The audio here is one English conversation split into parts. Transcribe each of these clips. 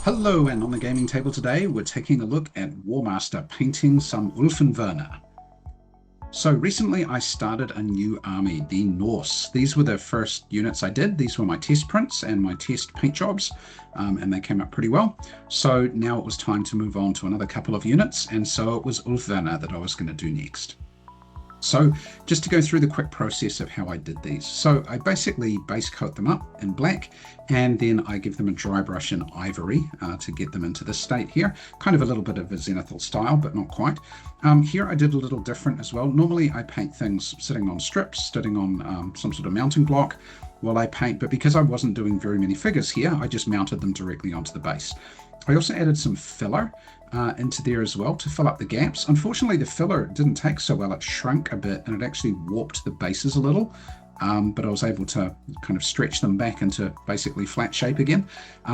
Hello, and on the gaming table today, we're taking a look at Warmaster painting some Ulfwerener. So recently I started a new army, the Norse. These were the first units I did. These were my test prints and my test paint jobs, and they came out pretty well. So now it was time to move on to another couple of units, and so it was Ulfwerener that I was going to do next. So just to go through the quick process of how I did these. So I basically base coat them up in black, and then I give them a dry brush in ivory to get them into this state here. Kind of a little bit of a zenithal style, but not quite. Here I did a little different as well. Normally I paint things sitting on strips, sitting on some sort of mounting block while I paint, but because I wasn't doing very many figures here, I just mounted them directly onto the base. I also added some filler into there as well to fill up the gaps. Unfortunately, the filler didn't take so well. It shrunk a bit and it actually warped the bases a little, but I was able to kind of stretch them back into basically flat shape again.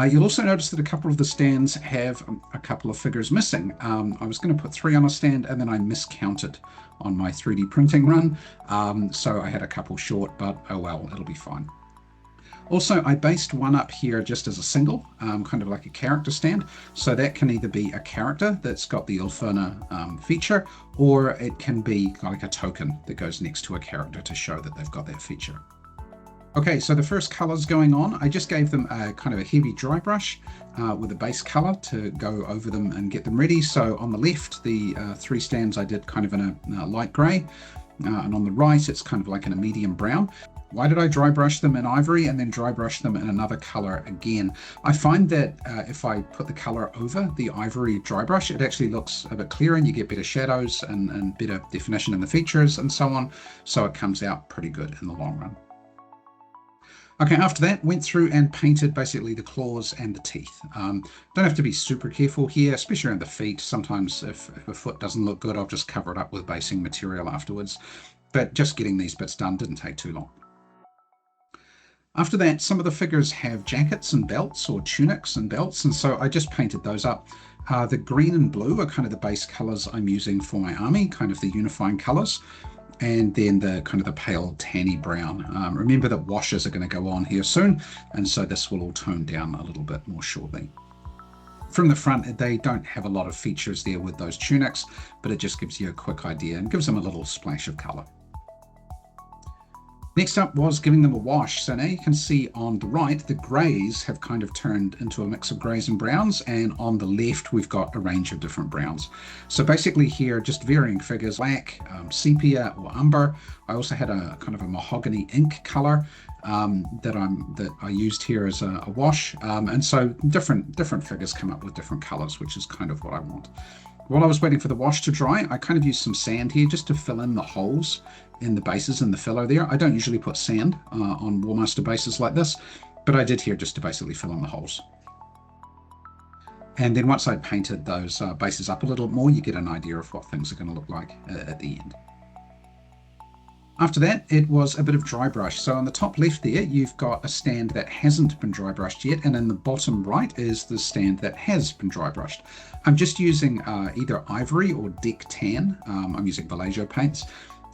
You'll also notice that a couple of the stands have a couple of figures missing. I was going to put 3 on a stand and then I miscounted on my 3D printing run, so I had a couple short, but oh well, it'll be fine. Also, I based one up here just as a single, kind of like a character stand. So that can either be a character that's got the Ulfwerener feature, or it can be like a token that goes next to a character to show that they've got that feature. Okay, so the first colors going on, I just gave them a kind of a heavy dry brush with a base color to go over them and get them ready. So on the left, the 3 stands I did kind of in a light gray, and on the right, it's kind of like in a medium brown. Why did I dry brush them in ivory and then dry brush them in another color again? I find that if I put the color over the ivory dry brush, it actually looks a bit clearer and you get better shadows and better definition in the features and so on. So it comes out pretty good in the long run. Okay, after that, went through and painted basically the claws and the teeth. Don't have to be super careful here, especially around the feet. Sometimes if a foot doesn't look good, I'll just cover it up with basing material afterwards. But just getting these bits done didn't take too long. After that, some of the figures have jackets and belts, or tunics and belts, and so I just painted those up. The green and blue are kind of the base colors I'm using for my army, kind of the unifying colors, and then the kind of the pale tanny brown. Remember that washes are going to go on here soon, and so this will all tone down a little bit more shortly. From the front, they don't have a lot of features there with those tunics, but it just gives you a quick idea and gives them a little splash of color. Next up was giving them a wash. So now you can see on the right, the grays have kind of turned into a mix of grays and browns. And on the left, we've got a range of different browns. So basically here, just varying figures, black, sepia or umber. I also had a kind of a mahogany ink color that I used here as a wash. And so different figures come up with different colors, which is kind of what I want. While I was waiting for the wash to dry, I kind of used some sand here just to fill in the holes in the bases and the filler there. I don't usually put sand on Warmaster bases like this, but I did here just to basically fill in the holes. And then once I painted those bases up a little more, you get an idea of what things are going to look like at the end. After that, it was a bit of dry brush. So on the top left there, you've got a stand that hasn't been dry brushed yet, and in the bottom right is the stand that has been dry brushed. I'm just using either ivory or deck tan. I'm using Vallejo paints.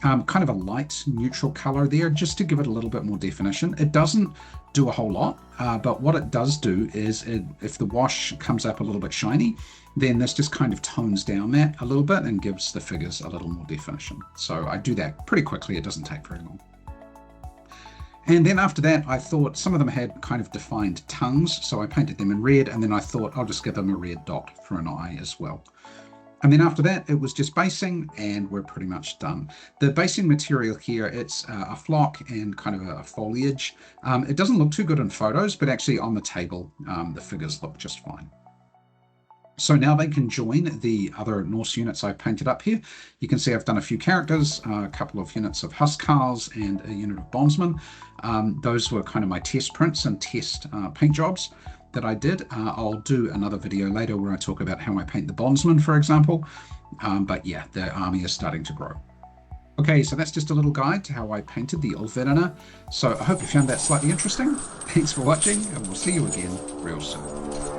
Kind of a light neutral color there just to give it a little bit more definition. It doesn't do a whole lot, but what it does do is if the wash comes up a little bit shiny, then this just kind of tones down that a little bit and gives the figures a little more definition. So I do that pretty quickly. It doesn't take very long. And then after that, I thought some of them had kind of defined tongues, so I painted them in red, and then I thought I'll just give them a red dot for an eye as well. And then after that, it was just basing, and we're pretty much done. The basing material here, it's a flock and kind of a foliage. It doesn't look too good in photos, but actually on the table, the figures look just fine. So now they can join the other Norse units I've painted up here. You can see I've done a few characters, a couple of units of Huskarls and a unit of bondsmen. Those were kind of my test prints and test paint jobs that I did. I'll do another video later where I talk about how I paint the bondsman, for example. But yeah, the army is starting to grow. Okay, so that's just a little guide to how I painted the Ulfwerener. So I hope you found that slightly interesting. Thanks for watching, and we'll see you again real soon.